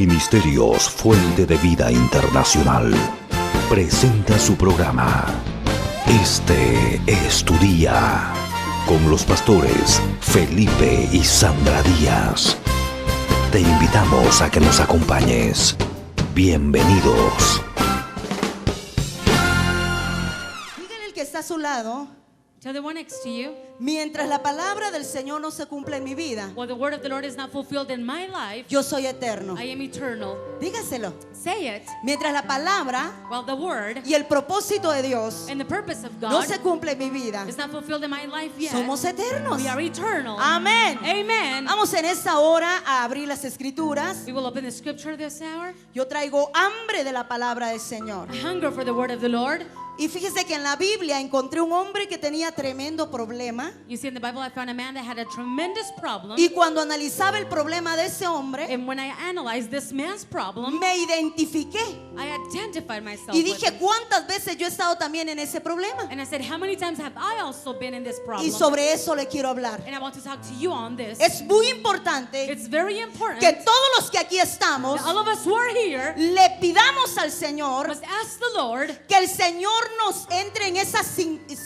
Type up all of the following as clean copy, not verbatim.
Ministerios Fuente de Vida Internacional presenta su programa Este es tu día, con los pastores Felipe y Sandra Díaz. Te invitamos a que nos acompañes. Bienvenidos. Dígale al que está a su lado: Tell the one next to you, mientras la palabra del Señor no se cumple en mi vida, while the word of the Lord is not fulfilled in my life, yo soy eterno. I am eternal. Dígaselo. Say it. Mientras la palabra While the word y el propósito de Dios and the purpose of no God se cumple en mi vida, is not fulfilled in my life yet, somos eternos. we are eternal. Amén. Amen. Vamos en esta hora a abrir las escrituras. We will open the scripture this hour. Yo traigo hambre de la palabra del Señor. A hunger for the word of the Lord. Y fíjese que en la Biblia encontré un hombre que tenía tremendo problema. You see, in the Bible I found a man that had a tremendous problem. Y cuando analizaba el problema de ese hombre, And when I analyzed this man's problem, me identifiqué. I identified myself Y with dije, it. ¿cuántas veces yo he estado también en ese problema? And I said, how many times have I also been in this problem? Y sobre eso le quiero hablar. And I want to talk to you on this. Es muy importante It's very important que todos los que aquí estamos that all of us who are here le pidamos al Señor must ask the Lord que el Señor nos entre en esa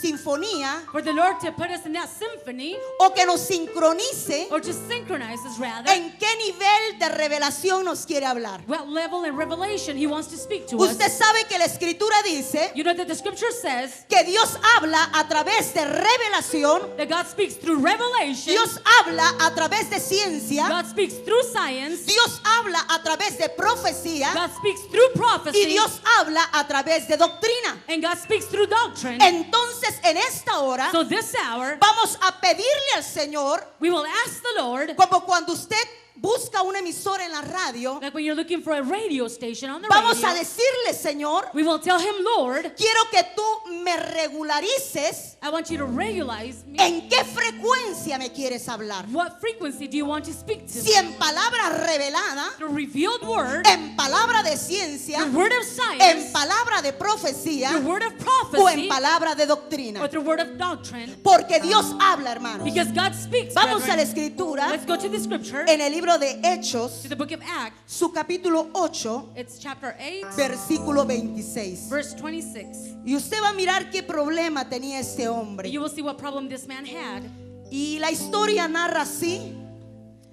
sinfonía, for the Lord to put us in that symphony, o que nos sincronice or to synchronize us rather. en qué nivel de revelación nos quiere hablar. What level in revelation He wants to speak to us. Usted sabe que la Escritura dice You know that the scripture says que Dios habla a través de revelación, that God speaks through revelation, Dios habla a través de ciencia, God speaks through science, Dios habla a través de profecía God speaks through y prophecy, Dios habla a través de doctrina. and God speaks through doctrine. Entonces, en esta hora So this hour, vamos a pedirle al Señor, we will ask the Lord, como cuando usted busca una emisora en la radio, like when you're looking for a radio station on the vamos a radio, decirle, Señor, we will tell Him, Lord, quiero que tú me regularices I want you to regularize me. en qué frecuencia me quieres hablar. What frequency do you want to speak to? Si en palabra revelada, The revealed word, en palabra de ciencia, the word of en science, palabra de profecía the word of o en prophecy, palabra de or doctrina. the word of doctrine. Porque Dios habla, hermanos. Because God speaks, Vamos a la brethren. Escritura Let's go to the scripture, en el libro de Hechos, to the book of Acts. su capítulo 8, It's chapter 8, versículo 26. verse 26. Y usted va a mirar qué problema tenía este hombre. You will see what problem this man had. Y la historia narra así.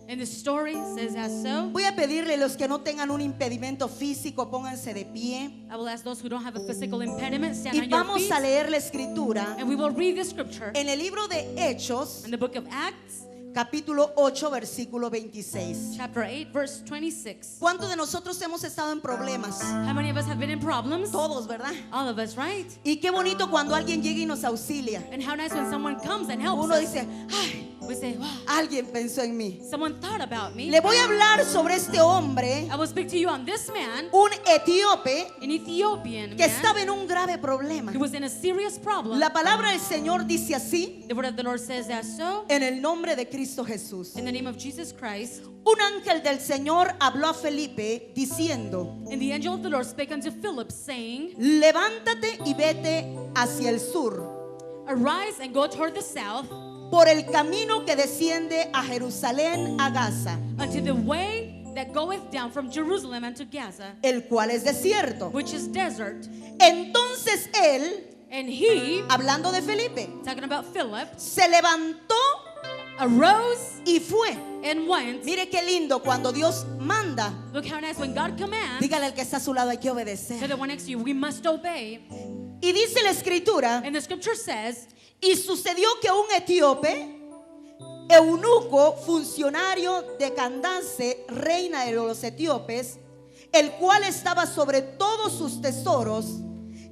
And the story says as so. Voy a pedirle a los que no tengan un impedimento físico, pónganse de pie. I will ask those who don't have a physical impediment, stand Y on your vamos feet. a leer la escritura And we will read the scripture en el libro de Hechos, in the book of Acts, capítulo 8, versículo 26. chapter 8, verse 26. ¿Cuántos de nosotros hemos estado en problemas? How many of us have been in problems? Todos, ¿verdad? All of us, right? Y qué bonito cuando alguien llega y nos auxilia. And how nice when someone comes and helps Uno us. dice, ay, We say, wow, alguien pensó en mí. someone thought about me. Le voy a hablar sobre este hombre, I will speak to you on this man, un etíope an Ethiopian que man, estaba en un grave problema. who was in a serious problem. La palabra del Señor dice así, The word of the Lord says as so. en el nombre de Cristo Jesús. In the name of Jesus Christ. Un ángel del Señor habló a Felipe diciendo, And the angel of the Lord spake unto Philip, saying, levántate y vete hacia el sur, Arise and go toward the south, por el camino que desciende a Jerusalén, a Gaza, unto the way that goeth down from Jerusalem unto Gaza, el cual es desierto. which is desert. Entonces él, And he, hablando de Felipe, talking about Philip, se levantó arose y fue. and went. Mire qué lindo cuando Dios manda. Look how nice when God commands. Dígale al que está a su lado, hay que To obedecer. the one next to you, we must obey. Y dice la escritura, And the scripture says, y sucedió que un etíope, eunuco, funcionario de Candace, reina de los etíopes, el cual estaba sobre todos sus tesoros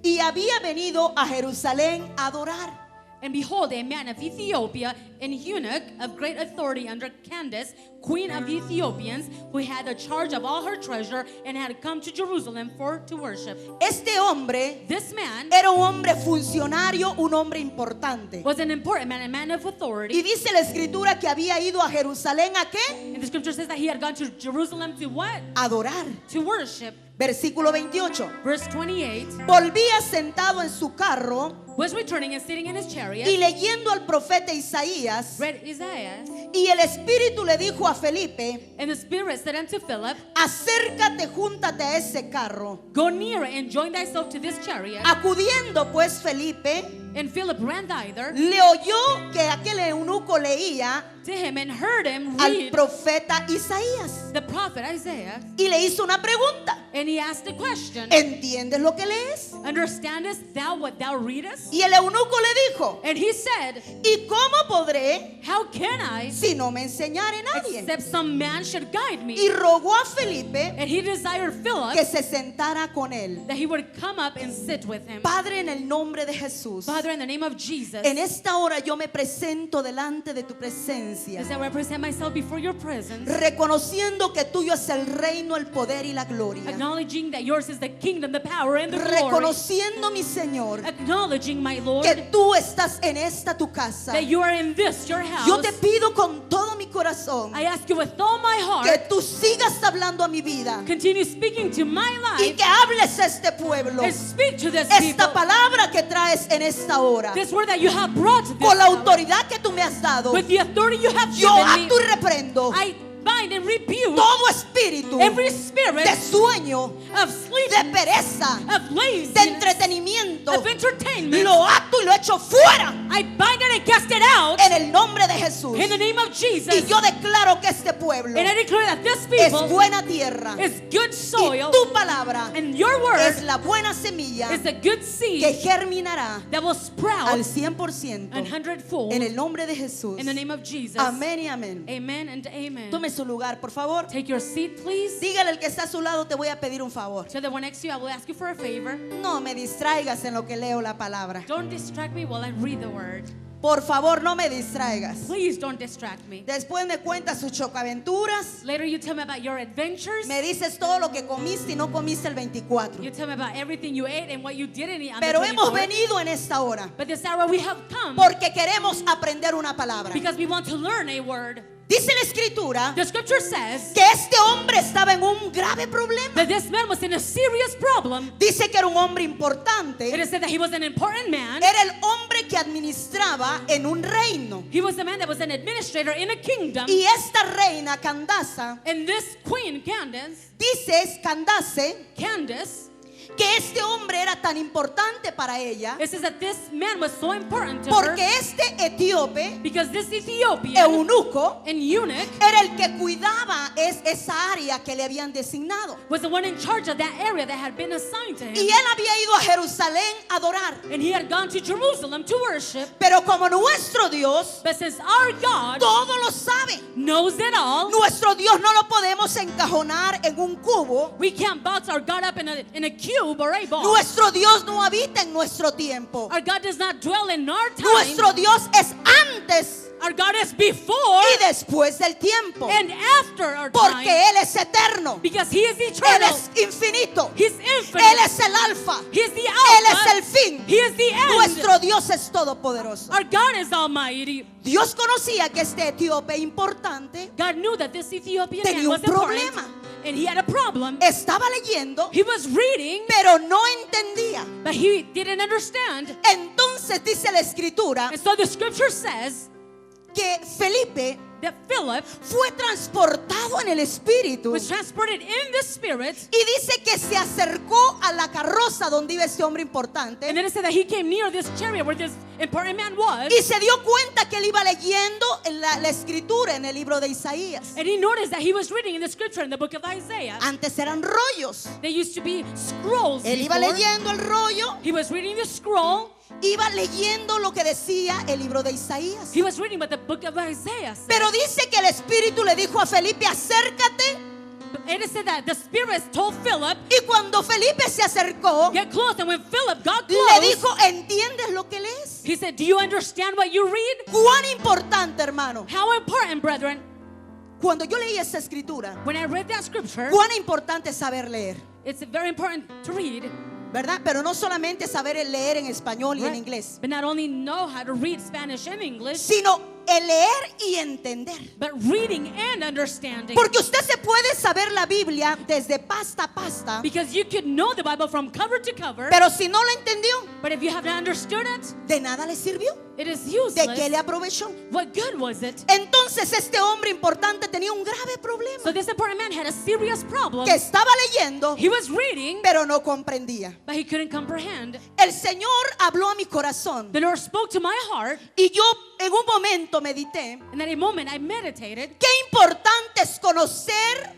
y había venido a Jerusalén a adorar. And behold, a man of Ethiopia, an eunuch of great authority under Candace, queen of the Ethiopians, who had the charge of all her treasure and had come to Jerusalem to worship. Este hombre This man era un hombre funcionario, un hombre importante. was an important man, a man of Y authority. dice la escritura que había ido a Jerusalén ¿a qué? And the scripture says that he had gone to Jerusalem to what? Adorar. To worship. Versículo 28. Verse 28, Volvía sentado en su carro was returning and sitting in his chariot, y leyendo al profeta Isaías, Isaías, read Isaiah, y el Espíritu le dijo a Felipe: and the Spirit said unto Philip, acércate, júntate a ese carro. go near and join thyself to this chariot. Acudiendo pues Felipe, And Philip ran thither le oyó que aquel eunuco leía to him and heard him al read profeta Isaías, the prophet Isaiah, y le hizo una pregunta: and he asked the question, ¿entiendes lo que lees? understandest thou what thou readest? Y el eunuco le dijo: And he said, ¿y cómo podré how can I, si no me enseñare nadie? except some man should guide me? Y rogó a Felipe And he desired que Philip se sentara con él. that he would come up and sit with him. Padre, en el nombre de Jesús, Father, in the name of Jesus, en esta hora yo me presento delante de tu presencia, as I represent myself before your presence, reconociendo que tuyo es el reino, el poder y la gloria. acknowledging that yours is the kingdom, the power, and the glory. Reconociendo, mi Señor, Acknowledging, my Lord, que tú estás en esta tu casa. that you are in this, your house. Yo te pido con todo mi corazón I ask you with all my que heart, tú sigas hablando a mi vida continue speaking to my y life que hables a este pueblo and speak to this esta people. palabra que traes en esta hora. This word that you have brought to this Con la hour, autoridad que tú me has dado, with the authority you have yo given me, acto y reprendo I bind and rebuke todo espíritu every spirit de sueño, of de sleep, pereza, of de laziness, entretenimiento. of entertainment. Lo acto y lo echo fuera I bind it and cast it out en el nombre de Jesús. in the name of Jesus. Y yo declaro que este pueblo And I declare that this es people buena tierra. is good Y soil, tu palabra and your es word la buena semilla is a good que seed germinará that will sprout al 100% an hundredfold en el nombre de Jesús. in the name of Jesus. Amén y amén. Amen and amen. Tome su lugar, por favor. Take your seat, please. Dígale al que está a su lado: te voy a pedir un favor. To the one next to you, I will ask you for a favor. No me distraigas en lo que leo la palabra. Don't distract me while I read the word. Por favor, no me distraigas. Please don't distract me. Después me cuentas sus chocaventuras. Later, you tell me about your adventures. Me dices todo lo que comiste y no comiste el 24. You tell me about everything you ate and what you didn't eat on Pero the hemos 24th. venido en esta hora But this hour we have come porque queremos aprender una palabra. because we want to learn a word. Dice la escritura The scripture says que este hombre estaba en un grave problema. that this man was in a serious problem. Dice que era un hombre It importante. is said that he was an important man. Era el hombre que administraba en un reino. He was a man that was an administrator in a kingdom. Y esta reina Candace, And this queen, dice Candace, que este hombre era tan importante para ella it says that this man was so important to porque her este etíope, because this Ethiopian, eunuco, an eunuch, era el que cuidaba esa área que le habían designado. was the one in charge of that area that had been assigned to Y him. él había ido a Jerusalén a adorar. And he had gone to Jerusalem to worship. Pero como nuestro Dios But since our God todo lo sabe, knows it all, nuestro Dios no lo podemos encajonar en un cubo. we can't box our God up in a cube or a box. Nuestro Dios no habita en nuestro tiempo. Our God does not dwell in our time. Nuestro Dios es antes Our God is before y después del tiempo. and after our Porque time. Él es eterno. Because he is Él eternal. es infinito. He's Él infinite. es el alfa. He is the Él es Alpha. el fin. He is the end. Nuestro Dios es todopoderoso. Our God is almighty. Dios conocía que este etíope importante God knew that this Ethiopian tenía man was un important. problema. And he had a problem. Estaba leyendo, He was reading, pero no entendía. but he didn't understand. Entonces dice la escritura And so the scripture says que Felipe that Philip fue transportado en el espíritu. was transported in the spirit. Y dice que se acercó a la carroza donde iba este hombre And importante. then it said that he came near this chariot where this important man was. Y se dio cuenta que él iba leyendo la escritura en el libro de Isaías. And he noticed that he was reading in the scripture in the book of Isaiah. Antes eran rollos. There used to be scrolls Él iba before. leyendo el rollo, He was reading the scroll. iba leyendo lo que decía el libro de Isaías. He was reading what the book of Isaiah said. Pero dice que el Espíritu le dijo a Felipe: acércate. And it said that the Spirit told Philip, Y cuando Felipe se acercó, get close. And when Philip got le close, dijo: ¿entiendes lo que lees? he said, do you understand what you read? Cuán importante, hermano. How important, brethren. Cuando yo leí esa escritura, When I read that scripture, cuán importante es saber leer, it's very important to read, ¿verdad? Pero no solamente saber leer en español y en right? inglés, But not only know how to read Spanish and English, sino el leer y entender. but reading and understanding. Porque usted se puede saber la Biblia desde pasta a pasta, Because you could know the Bible from cover to cover, pero si no lo entendió, but if you haven't understood it, de nada le sirvió. it is ¿De useless. qué le aprovechó? What good was it? Entonces este hombre importante tenía un grave problema, So this important man had a serious problem. que estaba leyendo, He was reading, pero no comprendía. but he couldn't comprehend. El Señor habló a mi corazón The Lord spoke to my heart, y yo en un momento medité. and at a moment I meditated. Qué importante es conocer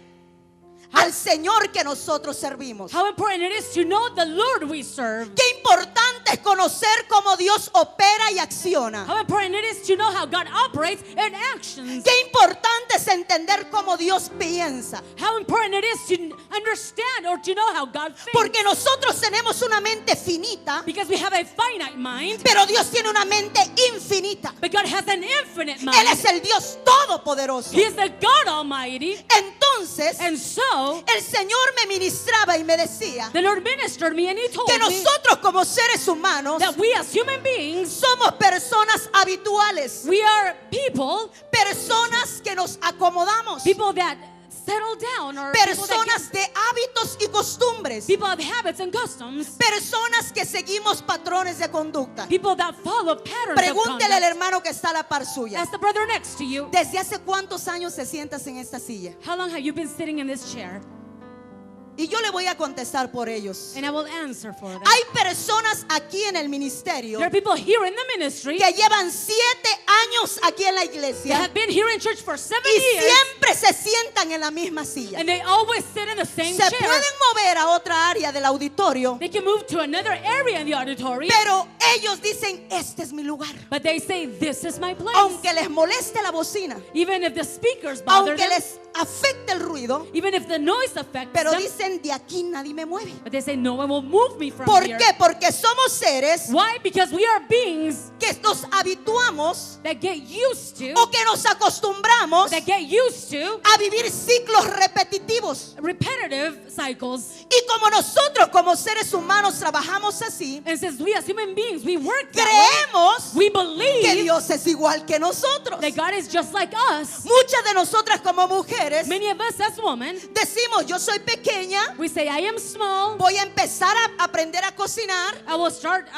al Señor que nosotros servimos. How important it is to know the Lord we serve. Qué importante es conocer cómo Dios opera y acciona. How important it is to know how God operates and actions. Qué importante es entender cómo Dios piensa. How important it is to understand or to know how God thinks. Porque nosotros tenemos una mente finita, Because we have a finite mind, pero Dios tiene una mente infinita. but God has an infinite Él mind. es el Dios todopoderoso. He is the God Almighty. Entonces, And so, el Señor me ministraba y me decía the Lord ministered me and He told que me nosotros como seres humanos that we as human beings, somos personas habituales, we are people personas que nos acomodamos, that settle down, or people personas de hábitos y costumbres, people have habits and customs, personas que seguimos patrones de conducta. people that follow patterns of Pregúntele al conduct. hermano que está a la par suya, Ask the brother next to you, ¿desde hace cuántos años se sientas en esta silla? how long have you been sitting in this chair? Y yo le voy a contestar por ellos. And I will answer for them. Hay personas aquí en el ministerio There are people here in the ministry que llevan 7 años aquí en la that iglesia have been here in church for 7 y years, siempre se sientan en la misma silla. and they always sit in the same Se chair. pueden mover a otra área del auditorio, They can move to another area in the auditorium, pero ellos dicen, este es mi lugar. but they say, this is my place. Aunque les moleste la bocina, Even if the speakers bother aunque them, les afecte el ruido, even if the noise affects pero them, dicen, de aquí nadie me mueve. but they say, no one will move me from ¿Por here. qué? Porque somos seres Why? Because we are beings que nos habituamos that get used to, o que nos acostumbramos that get used to a vivir ciclos repetitivos. repetitive cycles. Y como nosotros como seres humanos trabajamos así, And since we as human beings, we work that way, creemos we que believe Dios es igual que nosotros. that God is just like us. Muchas de nosotras como mujeres Many of us as women, decimos, yo soy pequeña, we say, I am small. voy a empezar a aprender a cocinar I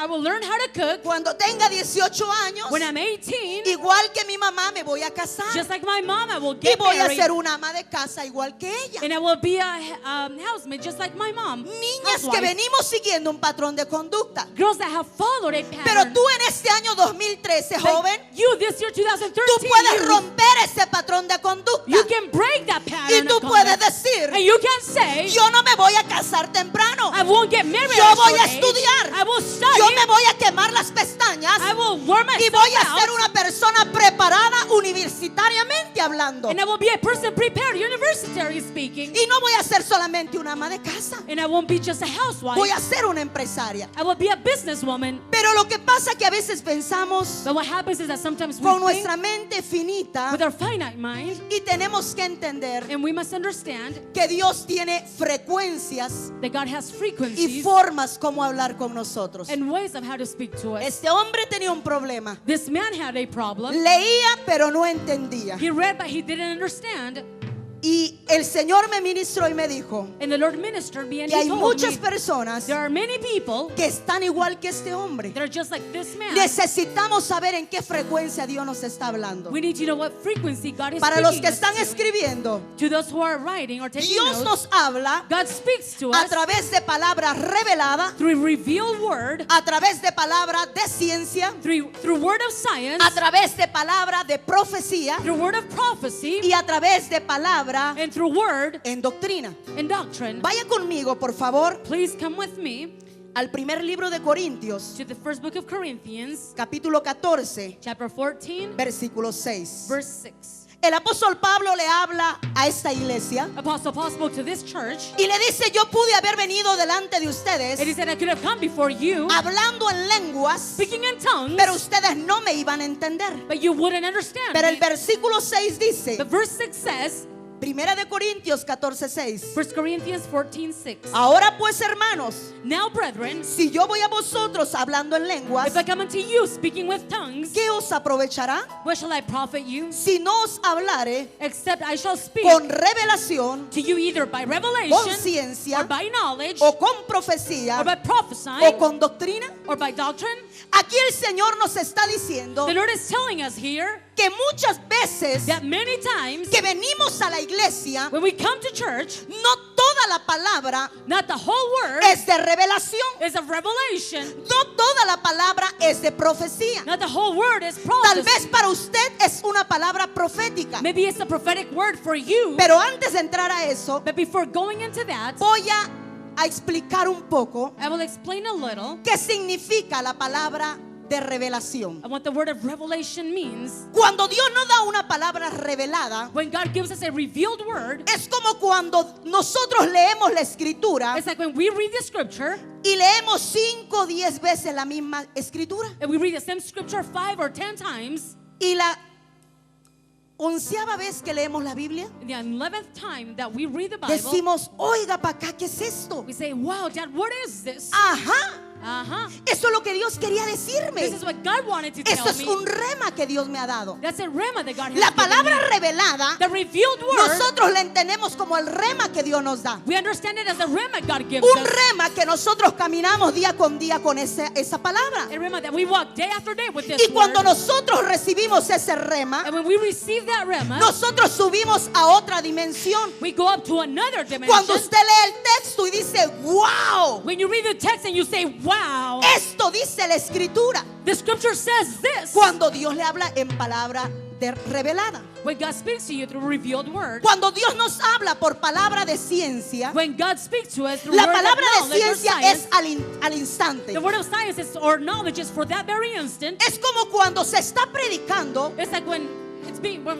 will learn how to cook. cuando tenga 18 años. When I'm 18, Igual que mi mamá me voy a casar just like my mom, I will y get voy a married. ser una ama de casa igual que ella. And I will be a housemaid just like my mom. Niñas que Housewife. venimos siguiendo un patrón de conducta. Girls that have followed a Pero pattern. tú en este año 2013, But joven, you this year, 2013, tú puedes you, romper ese patrón de conducta. you can break that Y pattern tú of puedes conduct. decir, And you can say, yo no me voy a casar temprano. I won't get married Yo at a voy short a age. estudiar. I will study. Yo me voy a quemar las pestañas I will wear y myself voy a out. ser una persona preparada universitariamente hablando. And I will be a person prepared, university speaking. Y no voy a ser solamente una ama de casa. And I won't be just a housewife. Voy a ser una empresaria. I will be a businesswoman. Pero lo que pasa es que a veces pensamos But what happens is that sometimes we con think nuestra mente finita with our finite mind, y tenemos que entender and we must understand que Dios tiene frecuencias that God has y frequencies formas como hablar con nosotros. and ways of how to speak to us. Este hombre tenía un problema. This man had a problem. Leía pero no entendía. He read, but he didn't understand. Y el Señor me ministró y me dijo And the Lord ministered me and que he hay told muchas me personas there are many people que están igual que este hombre. that are just like this man. Necesitamos saber en qué frecuencia Dios nos está hablando. We need to know what frequency God is Para los speaking que us están to. escribiendo, To those who are writing or taking Dios notes, nos habla God speaks to a us través de palabra revelada, through revealed word, a través de palabra de ciencia, through word of science, a través de palabra de profecía through word of prophecy, y a través de palabra and through word en doctrina. and doctrine. Vaya conmigo, por favor, Please come with me al primer libro de Corintios, to the first book of Corinthians, capítulo 14, chapter 14, versículo 6. verse 6. El apóstol Pablo le habla a esta iglesia Apostle Paul spoke to this church, y le dice, yo pude haber venido delante de and he ustedes said, I could have come before you, hablando en lenguas, speaking in tongues, pero ustedes no me iban a entender. but you wouldn't understand Pero el me. versículo 6 dice, But verse 6 says, Primera de Corintios 14:6. 1 Corinthians 14:6. Ahora pues, hermanos, Now, brethren, si yo voy a vosotros hablando en lenguas, if I come unto you speaking with tongues, ¿qué os aprovechará? what shall I profit you? Si no os hablare Except I shall speak con revelación, to you either by con revelation, ciencia, or by knowledge, o con profecía, or by o prophesying, con doctrina. or by doctrine. Aquí el Señor nos está diciendo The Lord is telling us here que muchas veces that many times que venimos a la iglesia, when we come to church, no toda la palabra not the whole word es de revelación, is of revelation, no toda la palabra es de profecía. not the whole word is Tal vez prophecy. para usted es una palabra profética, Maybe it's a prophetic word for you, pero antes de entrar a eso, but before going into that, voy a explicar un poco I will explain a little qué significa la palabra de revelación. of what the word of revelation means. Cuando Dios nos da una palabra revelada, When God gives us a revealed word, es como cuando nosotros leemos la escritura it's like when we read the scripture y leemos 5 o 10 veces la misma escritura, and we read the same scripture 5 or 10 times. y la 11ª vez que leemos la Biblia And the 11th time that we read the Bible, decimos, oiga para acá, ¿qué es esto? we say, wow, Dad, what is this? Ajá, Uh-huh. eso es lo que Dios quería decirme. This is what God wanted to Eso tell es me. un rema que Dios me ha dado. That's a rema that God has La given palabra me. revelada, The revealed word, nosotros la entendemos como el rema que Dios nos da. we understand it as a rema God gives Un us. rema que nosotros caminamos día con día con esa palabra. A rema that we walk day after day with this Y cuando word. nosotros recibimos ese rema, And when we receive that rema, nosotros subimos a otra dimensión. we go up to another dimension. Cuando usted lee el texto y dice, wow, When you read the text and you say, wow, esto dice la escritura. the scripture says this. Cuando Dios le habla en palabra revelada. When God speaks to you through revealed word, Cuando Dios nos habla por palabra de ciencia, when God speaks to us through la word palabra of de knowledge or ciencia science, es al instante. the word of science is, or knowledge is for that very instant. Es como cuando se está predicando It's like when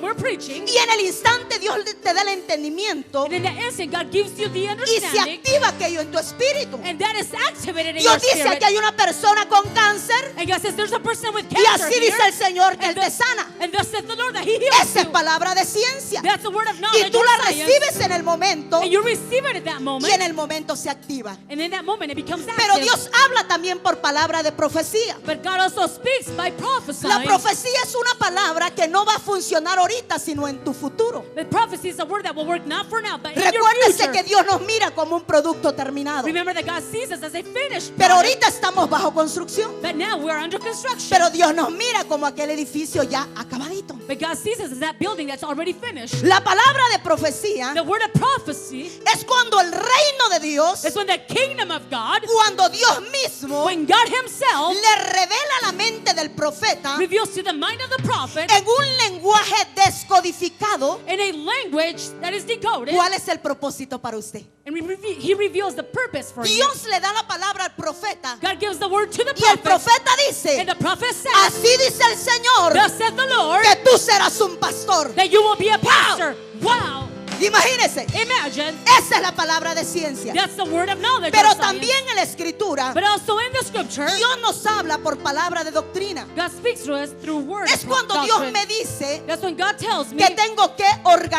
we're preaching, y en el instante Dios te da el entendimiento and in that instant God gives you the y se understanding, activa aquello en tu espíritu. and that is activated in your Dios dice spirit. que hay una persona con cáncer And God says there's a person with y cancer así here, dice el Señor que Él and te sana. thus says the Lord that He heals Esa es you. palabra de ciencia. That's the word of Y knowledge tú or la science, recibes en el momento and you receive it at that y moment, en el momento se activa. and in that moment it becomes active. Pero Dios habla también por palabra de profecía. But God also speaks by prophesying. La profecía es una palabra que no va a funcionar ahorita, sino en tu futuro. The prophecy is a word that will work not for now, but in your Recuérdese future. que Dios nos mira como un producto terminado. Remember that God sees us as a finished Pero product, ahorita estamos bajo construcción. but now we're under construction. Pero Dios nos mira como aquel edificio ya acabadito. But God sees us as that building that's already finished. La palabra de profecía The word of prophecy es cuando el reino de Dios, is when the kingdom of God, cuando Dios mismo when God Himself le revela la mente del profeta reveals to the mind of the prophet en un lenguaje descodificado in a language that is decoded, cuál es el propósito para usted. and He reveals the purpose for you. Dios le da la palabra al profeta God gives the word to the y el prophet, profeta dice, and the prophet says, así dice el Señor, thus said the Lord, que tú serás un pastor. that you will be a pastor. Wow! Imagínese, Imagine, esa es la palabra de ciencia. that's the word of knowledge. Pero or science. también en la escritura, But also in the scripture, Dios nos habla por palabra de doctrina. God speaks to us through words. Es cuando Dios me dice That's when God tells me que tengo que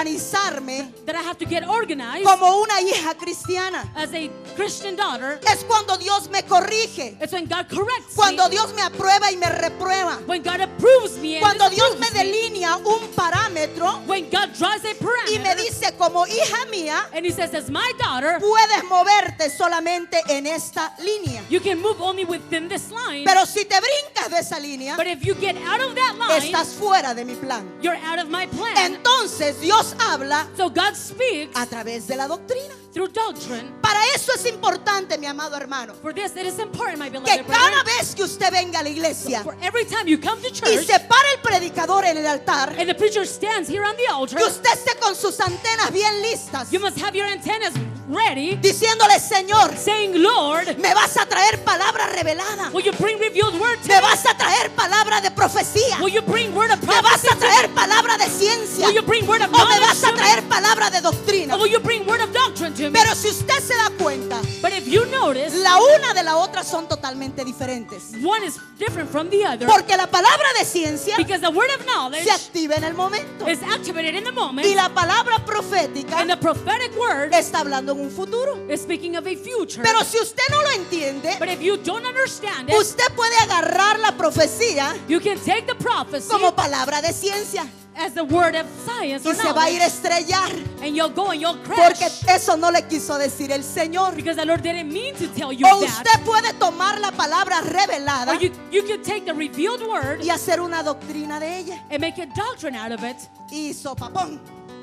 organizarme that I have to get organized como una hija cristiana. as a Christian daughter. Es cuando Dios me corrige, It's when God corrects cuando me. Dios me aprueba y me reprueba, When God approves me and cuando Dios me disapproves me. delinea un parámetro When God draws a y me parameter dice como hija mía, and He says, as my daughter, puedes moverte solamente en esta línea. you can move only within this line. Pero si te brincas de esa línea, But if you get out of that line, estás fuera de mi plan. you're out of my plan. Entonces Dios habla So God speaks a través de la doctrina. through doctrine. Para eso es importante, mi amado hermano, For this, it is important, my que beloved cada brethren, vez que usted venga a la iglesia for every time you come to y church se para el predicador en el altar, and the preacher stands here on the altar, que usted esté con sus antenas bien listas, you must have your antennas ready, diciéndole, Señor, saying, Lord, me vas a traer palabra revelada, will you bring revealed word to me me? vas a traer palabra de profecía, Will you bring word of me vas prophecy a to me? traer palabra de ciencia, Will you bring word of o me knowledge vas a to me? traer palabra de doctrina. Or will you bring word of doctrine to me? Pero si usted se da cuenta But if you notice, la una de la otra son totalmente diferentes. one is different from the other. Porque la palabra de ciencia Because the word of knowledge se activa en el momento. is activated in the moment, Y la palabra profética and the prophetic word está hablando en un futuro. is speaking of a future. Pero si usted no lo entiende, But if you don't understand it, usted puede agarrar la profecía you can take the prophecy como palabra de ciencia as the word of science y or se va a ir a knowledge, estrellar, and you'll go and you'll porque crash. eso no le quiso decir el Señor. Because the Lord didn't mean to tell you O that. usted puede tomar la palabra revelada Or you can take the revealed word y hacer una doctrina de ella. and make a doctrine out of it, Y sopapón,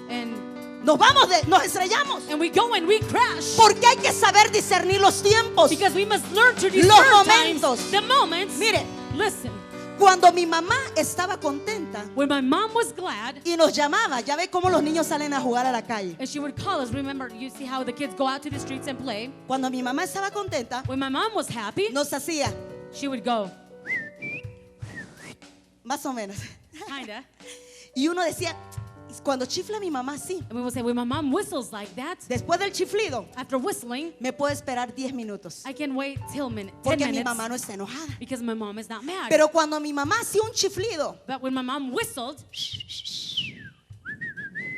and nos estrellamos. we go and we crash. Porque hay que saber discernir los tiempos. Because we must learn to Los discern momentos. times, the moments. Mire, Listen, cuando mi mamá estaba contenta when my mom was glad y nos llamaba, ya ve cómo los niños salen a jugar a la calle. and she would call us, remember, you see how the kids go out to the streets and play? Cuando mi mamá estaba contenta, When my mom was happy, nos hacía she would go, más o menos. kinda. Y uno decía, cuando chifla mi mamá así, And we would say, when my mom whistles like that, después del chiflido, after whistling, me puedo esperar 10 minutos. I can wait till 10 Porque mi minutes mamá no está enojada. because my mom is not mad. Pero cuando mi mamá hacía un chiflido, But when my mom whistled,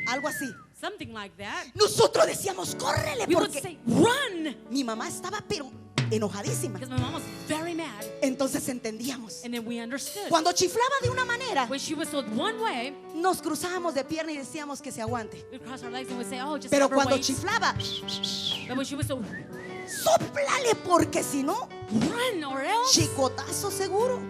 algo así, something like that, nosotros decíamos, córrele, we would porque say, run! mi mamá estaba pero enojadísima. Because my mom was very mad. Entonces entendíamos. And then we understood. Cuando chiflaba de una manera, When she whistled one way, nos cruzábamos de pierna y decíamos que se aguante. we'd cross our legs and we'd say, oh, just Pero have her cuando wait. chiflaba, But when she whistled, sóplale, porque si no, run or else chicotazo seguro.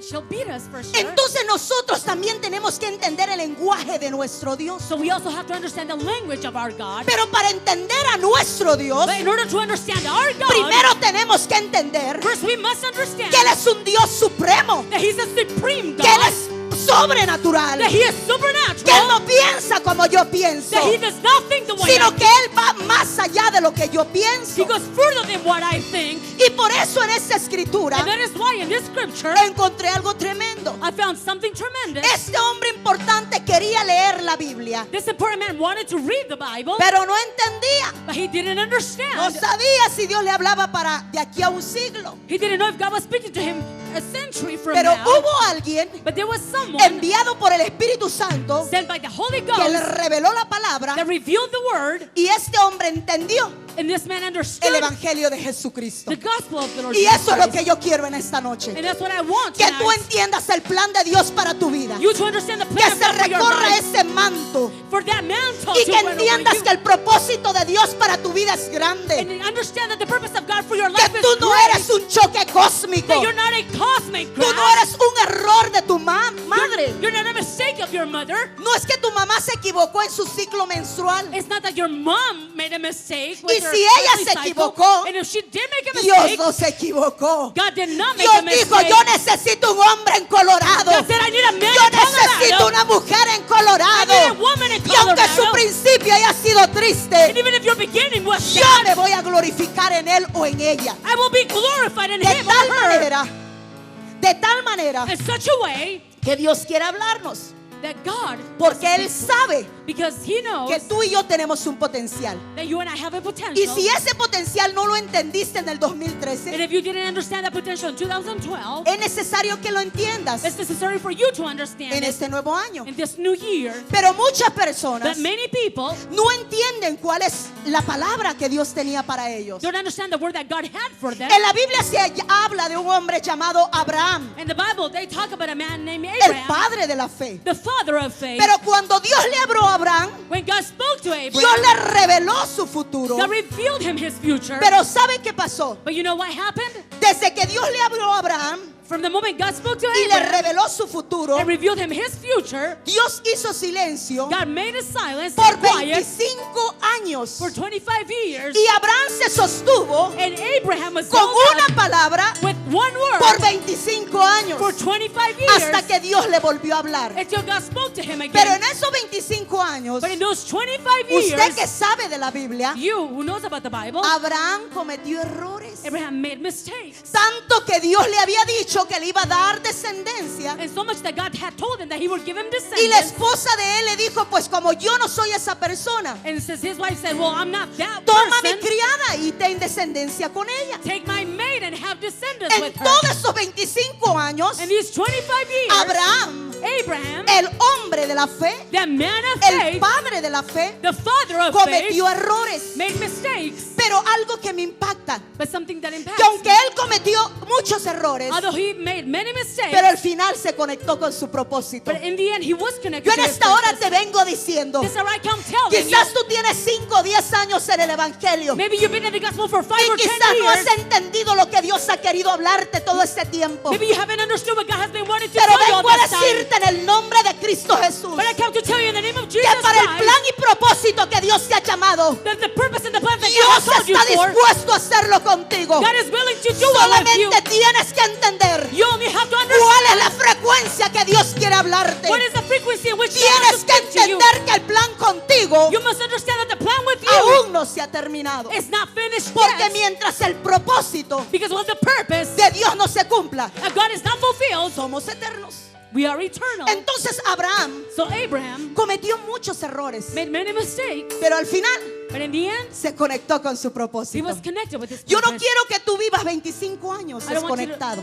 she'll beat us for sure. Entonces nosotros también tenemos que entender el lenguaje de nuestro Dios. So we also have to understand the language of our God. Pero para entender a nuestro Dios, But in order to understand our God, primero tenemos que entender first we must understand que Él es un Dios supremo, that He's a supreme que Él God, es sobrenatural, that He is que Él supernatural, no piensa como yo pienso, that He does not think the way sino I que Él va más allá de lo que yo He pienso. goes further than what I think. Y por eso en esta escritura And that is why in this scripture, encontré algo tremendo. I found something tremendous. Este hombre importante quería leer la Biblia, This important man wanted to read the Bible, pero no entendía. but he didn't No understand. sabía si Dios le hablaba para de aquí a un siglo. He didn't know if God was speaking to him a century from Pero now. hubo alguien But there was someone enviado por el Espíritu Santo sent by the Holy que le Ghost reveló la palabra that revealed the word, y este hombre entendió and this man understood el evangelio de Jesucristo. the gospel of the Lord Y Jesus eso es lo Christ. que yo quiero en esta noche. And that's what I want Que tú tonight. entiendas el plan de Dios para tu vida. You to understand the Que plan of se God for your recorra life, ese manto for that mantle y to que run over entiendas you. que el propósito de Dios para tu vida es grande. And understand that the purpose of God for your Que life is tú no great. eres un choque cósmico. That you're not a cosmic Tú no crash. eres un error de tu madre. You're not a mistake of your mother. No es que tu mamá se equivocó en su ciclo menstrual. It's not that your mom made a mistake Y with her si ella monthly se cycle. equivocó, And if she did make a Dios mistake, no se equivocó. God did not make Dios a mistake. dijo, yo necesito un hombre en Colorado. God said, I need a man Yo in necesito Colorado. una mujer en I Colorado. need a woman in Y aunque su Colorado. principio haya sido And triste, even if your beginning was yo sad, me voy a glorificar en él o en ella. I will be glorified in De him or tal her manera in such a way que Dios quiere hablarnos. that God, Porque Él sabe because He knows que tú y yo tenemos un potencial. that you and I have a Y potential. si ese potencial no lo entendiste en el And 2013, if you didn't understand that potential in 2012, es necesario que lo entiendas it's necessary for you to understand en it este nuevo año. in this new year. Pero muchas personas But many people no entienden cuál es la palabra que Dios tenía para ellos. don't understand the word that God had for them. En la Biblia se habla de un hombre llamado Abraham, In the Bible, they talk about a man named el Abraham, padre de la fe. the father of faith. Pero cuando Dios le habló a Abraham, When God spoke to Dios Abraham, le reveló su futuro. God revealed him his future. Pero ¿saben qué pasó? But you know what happened? Desde que Dios le habló a Abraham From the moment God spoke to y le Abraham reveló su futuro, and revealed him his future, Dios hizo silencio God made a silence, por quiet, 25 años. for 25 years. Y Abraham se sostuvo And Abraham was con held una up palabra with one word por 25 años, for 25 years hasta que Dios le volvió a hablar. until God spoke to him again. Pero en esos 25 años, But in those 25 usted que years, sabe de la Biblia, you who knows about the Bible, Abraham cometió errores. Abraham made mistakes. Tanto que Dios le había dicho que le iba a dar descendencia. And so much that God had told him that he would give him Y la descendants. esposa de él le dijo, pues como yo no soy esa persona, And says his wife said, well, I'm not that toma mi person. criada y ten descendencia con ella. Take my maid and have descendants En with her. todos esos 25 años, In these 25 years, Abraham, Abraham, el hombre de la fe, the man of el faith, padre de la fe, the father of faith, cometió errores. made mistakes. Pero algo que me impacta, But something that impacts que aunque me. él cometió muchos errores, Although he made many mistakes, pero al final se conectó con su propósito. but in the end he was connected Yo en to his esta hora purpose. te vengo diciendo, This is where I come telling quizás you. tú tienes 5 o 10 años en el Evangelio Maybe you've been in the gospel for 5 y or 10 quizás no years. has entendido lo que Dios ha querido hablarte todo este tiempo. Maybe you haven't understood what God has been wanting to Pero tell you all vengo a this time. decirte en el nombre de Cristo Jesús But I come to tell you in the name of que Jesus para el Christ plan y propósito que Dios te ha llamado, that the purpose and the plan that God Dios has called you está for, dispuesto a hacerlo contigo. God is willing to do it with you. Solamente tienes que entender You only have to cuál es understand la frecuencia que Dios quiere hablarte. what is the frequency in which God wants Tienes to que speak to you. entender que el plan contigo You must understand that the plan with you aún no se ha terminado. is not finished Porque yet. mientras el propósito Because when the purpose de Dios no se cumpla, of God is not fulfilled, somos eternos. we are eternal. Entonces Abraham So Abraham cometió muchos errores, made many mistakes, pero al final but in the end, se conectó con su he propósito. was connected with his Yo no purpose. quiero que tú vivas 25 años I don't want you desconectado,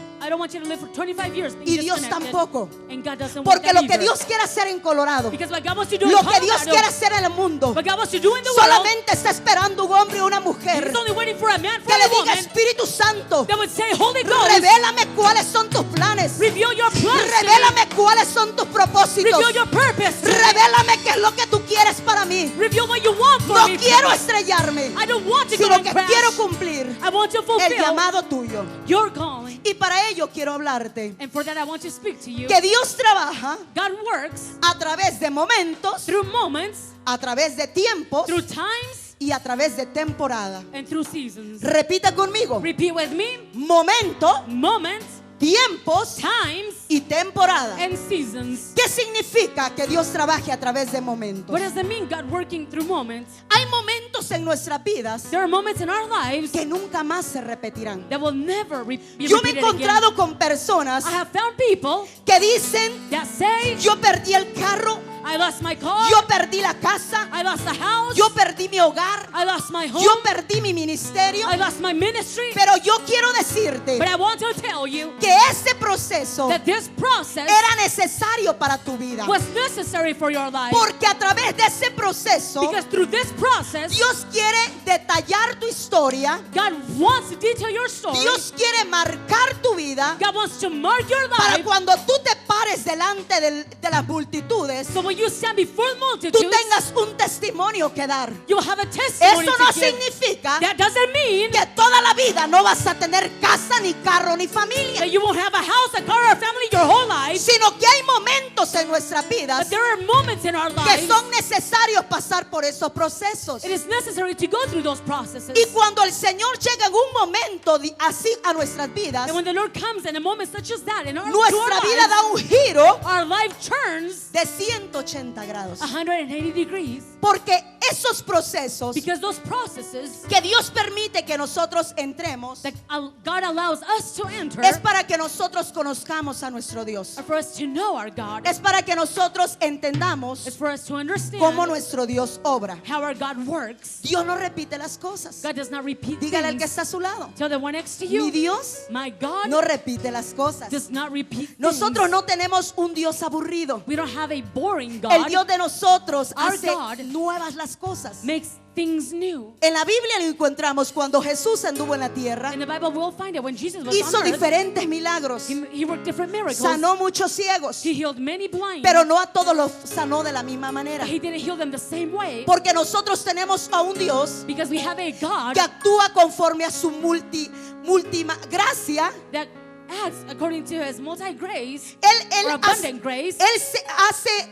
to live for 25 years being y Dios disconnected. tampoco, And God doesn't want porque that lo que either. Dios quiere hacer en Colorado, Because what God wants to do in lo que Dios Colorado, quiere hacer en el mundo, what God wants to do in the world, solamente está esperando un hombre o una mujer He's only waiting for a man, for que a le diga, woman, Espíritu Santo, that would say, Holy Ghost, revélame cuáles son tus planes, reveal your plans to me. revélame cuáles son tus propósitos, Reveal your purpose to me. revélame qué es lo que tú quieres para mí. Reveal what you want for No me. quiero estrellarme, I don't want to go sino and que crash. quiero cumplir I want to el fulfill llamado tuyo. your calling. Y para ello quiero hablarte And for that I want to speak to you. que Dios trabaja God works a través de momentos, through moments, a través de tiempos through times, y a través de temporada. and through seasons. Repita conmigo: Repeat with me. momento, Moments, tiempos times, y temporada. and seasons. ¿Qué significa que Dios trabaje a través de momentos? What does it mean, God working through moments? Hay momentos en nuestras vidas There are moments in our lives que nunca más se repetirán. that will never be Yo me he repeated again. encontrado con personas I have found people que dicen: that say, yo perdí el carro, I lost my car, yo perdí la casa, I lost the house, yo perdí mi hogar, I lost my home, yo perdí mi ministerio. I lost my ministry. Pero yo quiero decirte But I want to tell you que ese proceso that this process era necesario para tu vida, was necessary for your life. porque a través de ese proceso Because through this process, Dios quiere detallar tu historia, God wants to detail your story. Dios quiere marcar tu vida God wants to mark your para life. cuando tú te pares delante de las multitudes, So when you stand before the tú multitudes, tengas un testimonio que dar. you have a testimony Eso no to give. significa That doesn't mean que toda la vida no vas a tener casa, ni carro, ni familia, that you won't have a house, a car, or a family your whole life. sino que hay momentos en nuestras vidas But there are moments in our que lives son necesarios pasar por esos procesos. it is necessary to go through those processes. Y cuando el Señor llega en un momento así a nuestras vidas, And when the Lord comes in a moment such as that, in our, to nuestra our vida lives, da un giro our life turns de 180 grados. 180 degrees. Porque esos procesos Because those processes que Dios permite que nosotros entremos that God allows us to enter es para que nosotros conozcamos a nuestro Dios. are for us to know our God. Es para que nosotros entendamos It's for us to understand cómo nuestro Dios obra. how our God works. Dios no repite las cosas. God does not repeat Dígale al que things. está a su lado: Tell the one next to mi you, Dios my God no repite las cosas. does not repeat Nosotros things. no tenemos un Dios aburrido. We don't have a boring El God. Dios de nosotros Our hace God nuevas las cosas. Makes things new. En la Biblia lo encontramos cuando Jesús anduvo en la tierra. In the Bible, we'll find it when Jesus was Hizo on earth. diferentes milagros. He worked different miracles. Sanó muchos ciegos, He healed many blind. pero no a todos los sanó de la misma manera. He didn't heal them the same way. Porque nosotros tenemos a un Dios Because we have a God que actúa conforme a su múltima gracia. that acts according to his multi-grace Él or hace, abundant grace. él se hace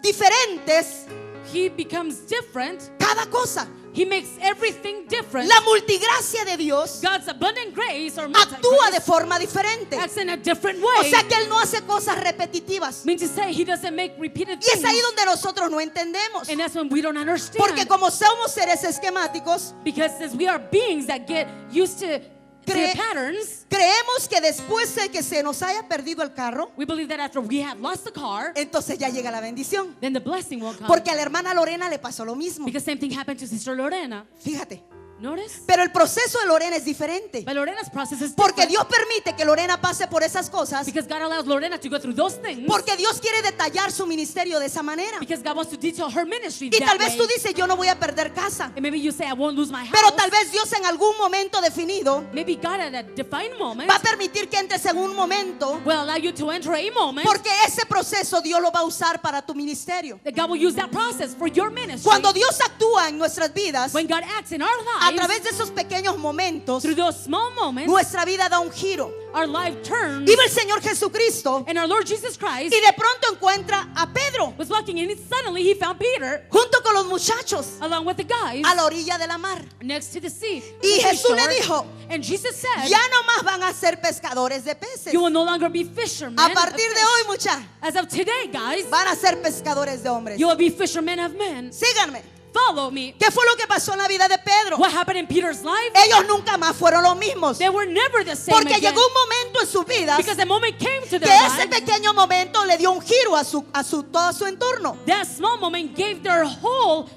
diferentes He becomes different. cada cosa. He makes everything different. La multigracia de Dios God's abundant grace or actúa de multi-grace forma diferente. acts in a different O way. sea que Él no hace cosas repetitivas. Means to say he doesn't make repeated Y es ahí things. donde nosotros no entendemos. And that's when we don't understand. Porque como somos seres esquemáticos, Because as we are beings that get used to Cre- patterns, creemos que después de que se nos haya perdido el carro, we believe that after we have lost the car, entonces ya llega la bendición. then the blessing will come. Porque a la hermana Lorena le pasó lo mismo. Because same thing happened to Sister Lorena. Fíjate. Notice? Pero el proceso de Lorena es diferente. But Lorena's process is Porque different. Dios permite que Lorena pase por esas cosas. Because God allows Lorena to go through those things. Porque Dios quiere detallar su ministerio de esa manera. Because God wants to detail her ministry Y that tal vez way. tú dices, yo no voy a perder casa. And maybe you say, I won't lose my house. Pero tal vez Dios en algún momento definido Maybe God at a defined moment va a permitir que entres en un momento. will allow you to enter a moment Porque ese proceso Dios lo va a usar para tu ministerio. that God will use that process for your ministry. Cuando Dios actúa en nuestras vidas, When God acts in our a lives, través de esos pequeños momentos, through those small moments, nuestra vida da un giro. our life turns. Vive el Señor Jesucristo And our Lord Jesus Christ y de pronto encuentra a Pedro was walking and suddenly he found Peter junto con los muchachos along with the guys a la orilla de la mar. next to the sea. Y the Jesús le seashore. dijo, And Jesus said, ya no más van a ser pescadores de peces. you will no longer be fishermen. A of partir de fish. hoy, muchachos, As of today, guys, van a ser pescadores de hombres. you will be fishermen of men. Síganme. Follow me. ¿Qué fue lo que pasó en la vida de Pedro? What happened in Peter's life? Ellos nunca más fueron los mismos. They were never the same Porque again. llegó un momento en sus vidas Because the moment came to que their ese lives, pequeño momento le dio un giro a todo su entorno. that small moment gave their whole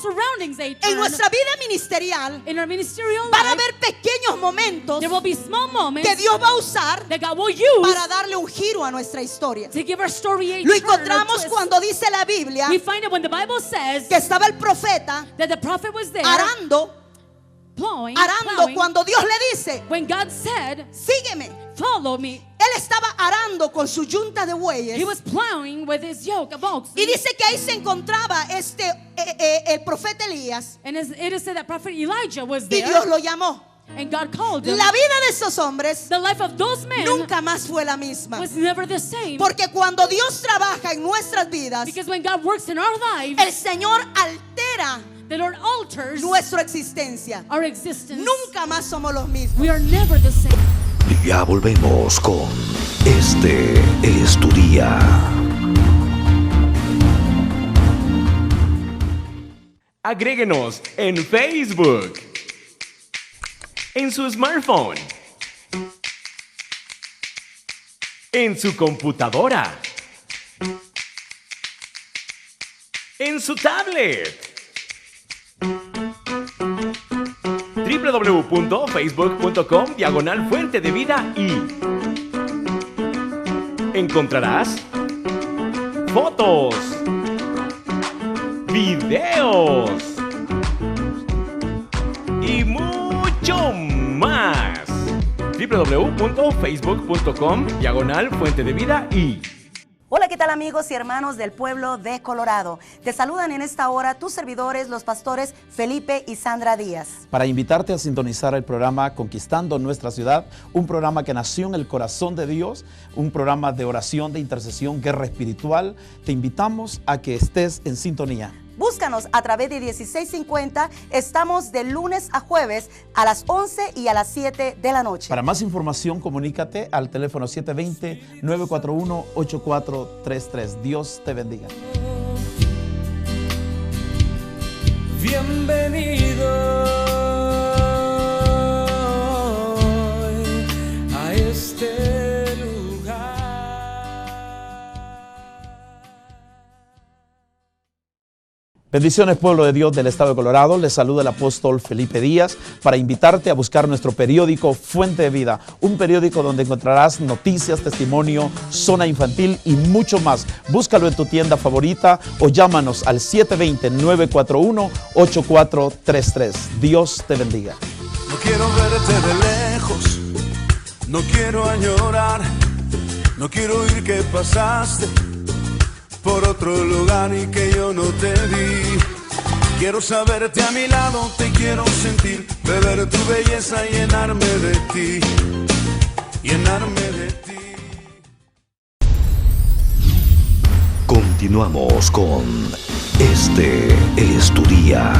surroundings a En turn. nuestra vida ministerial In our ministerial van a life, haber pequeños momentos there will be small moments que Dios va a usar that God will use para darle un giro a nuestra historia. to give our story a Lo turn or encontramos twist. cuando dice la Biblia We find it when the Bible says que estaba el profeta that the prophet was there arando plowing. cuando Dios le dice, When God said, sígueme. follow me, Él estaba arando con su yunta de bueyes. he was plowing with his yoke of oxen. Y dice que ahí se encontraba el profeta Elías. And it is said that prophet Elijah was Y there. Dios lo llamó. And God called him. La vida de esos hombres The life of those men nunca más fue la misma. was never the same. Porque cuando Dios trabaja en nuestras vidas, Because when God works in our lives, el Señor altera the Lord alters nuestra existencia. our existence. Nunca más somos los mismos. We are never the same. Ya volvemos con Este es tu día. Agréguenos en Facebook, en su smartphone, en su computadora, en su tablet. www.facebook.com/Fuente de Vida y encontrarás fotos, videos y mucho más. www.facebook.com/Fuente de Vida y Hola, ¿qué tal amigos y hermanos del pueblo de Colorado? Te saludan en esta hora tus servidores, los pastores Felipe y Sandra Díaz. Para invitarte a sintonizar el programa Conquistando Nuestra Ciudad, un programa que nació en el corazón de Dios, un programa de oración, de intercesión, guerra espiritual. Te invitamos a que estés en sintonía. Búscanos a través de 1650. Estamos de lunes a jueves a las 11 y a las 7 de la noche. Para más información, comunícate al teléfono 720-941-8433. Dios te bendiga. Bienvenido a este lugar. Bendiciones, pueblo de Dios del estado de Colorado. Les saluda el apóstol Felipe Díaz para invitarte a buscar nuestro periódico Fuente de Vida, un periódico donde encontrarás noticias, testimonio, zona infantil y mucho más. Búscalo en tu tienda favorita o llámanos al 720-941-8433. Dios te bendiga. No quiero verte de lejos, no quiero añorar, no quiero oír que pasaste por otro lugar y que yo no te vi. Quiero saberte a mi lado, te quiero sentir, beber tu belleza y llenarme de ti, llenarme de ti. Continuamos con Este es tu día.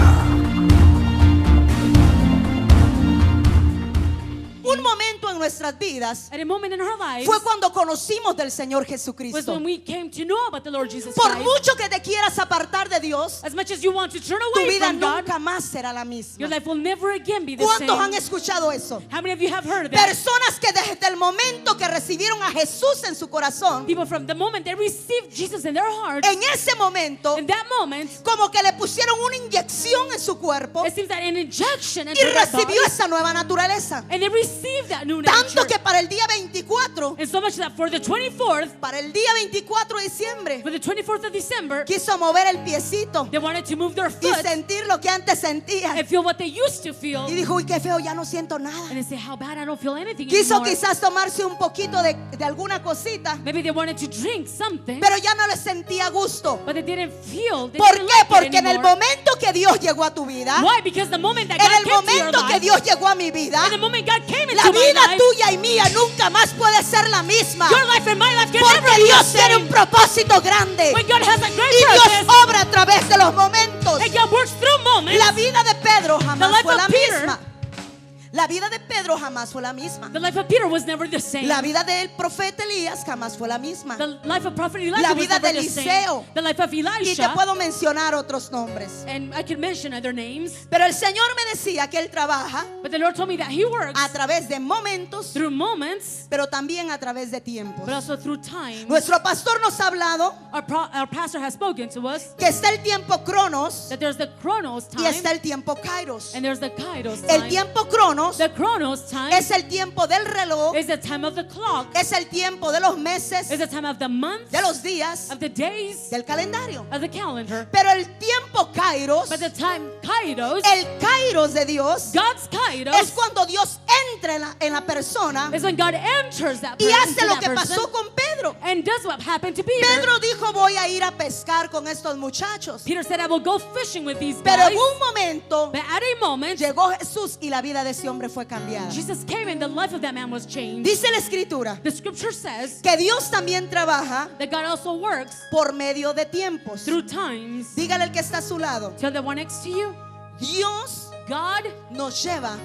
Un momento en nuestras vidas At a moment in our lives fue cuando conocimos del Señor was Jesucristo. when we came to know about the Lord Jesus Por Christ. mucho que te quieras apartar de Dios, As much as you want to turn tu away vida from God, nunca más será la your misma. life will never again be the ¿Cuántos han same. escuchado eso? How many of you have heard of that? Personas que desde el momento que recibieron a Jesús en su corazón, People from the moment they received Jesus in their hearts, en ese momento, in that moment, como que le pusieron una inyección en su cuerpo it seems that an injection y entered their body, recibió esa nueva naturaleza. and they received that new Tanto nature. que para el día 24, And so much that for the 24th, para el día 24 de diciembre, for the 24th of December, quiso mover el piecito they wanted to move their y foot sentir lo que antes sentía. and feel what they used to feel. Y dijo, uy, qué feo, ya no siento nada. And they say, how bad, I don't feel anything Quiso anymore. quizás tomarse un poquito de alguna cosita, Maybe they wanted to drink something, pero ya no le sentía gusto. but they didn't feel. They ¿Por didn't qué? like it Porque en el anymore. momento que Dios llegó a tu vida, Why? Because the moment that en God el came to your momento que life, Dios llegó a mi vida, and the moment God came la into my vida life, tuya y mía nunca más puede ser la misma. your life and my life can never Porque be the Dios tiene same. un propósito grande When God has a great y Dios purpose, obra a través de los momentos. and God works through moments, La vida de Pedro The jamás life fue of la Peter- misma. La vida de Pedro jamás fue la misma. the life of Peter was never the same. La vida del profeta Elías jamás fue la misma. The life of Prophet Elijah La was vida never de the same. Eliseo. The life of Y te Elisha, puedo mencionar otros nombres. and I could mention other names, Pero el Señor me decía que Él trabaja but the Lord told me that He works a través de momentos, through moments, pero también a través de tiempos. but also through time. Nuestro pastor nos ha hablado Our pastor has spoken to us que está el tiempo Cronos that there's the Chronos y time está el tiempo Kairos. and there's the Kairos El time. tiempo Cronos The Chronos time es el tiempo del reloj, is the time of the clock, es el tiempo de los meses, is the time of the months, de los días, of the days, del calendario. of the calendar. Pero el tiempo Kairos, But the time Kairos, el Kairos de Dios, God's es Kairos, cuando Dios entra en la persona is when God enters that y person, hace into lo that que person pasó con Pedro. and does what happened to Peter. Pedro dijo, voy a ir a pescar con estos muchachos. Peter said, I will go fishing with these Pero guys. en un momento But at a moment, llegó Jesús y la vida de ese hombre fue cambiada. Jesus came and the life of that man was changed. Dice la escritura The scripture says que Dios también trabaja that God also works por medio de tiempos. through times. Dígale al que está a su lado, Tell the one next to you, Dios God nos lleva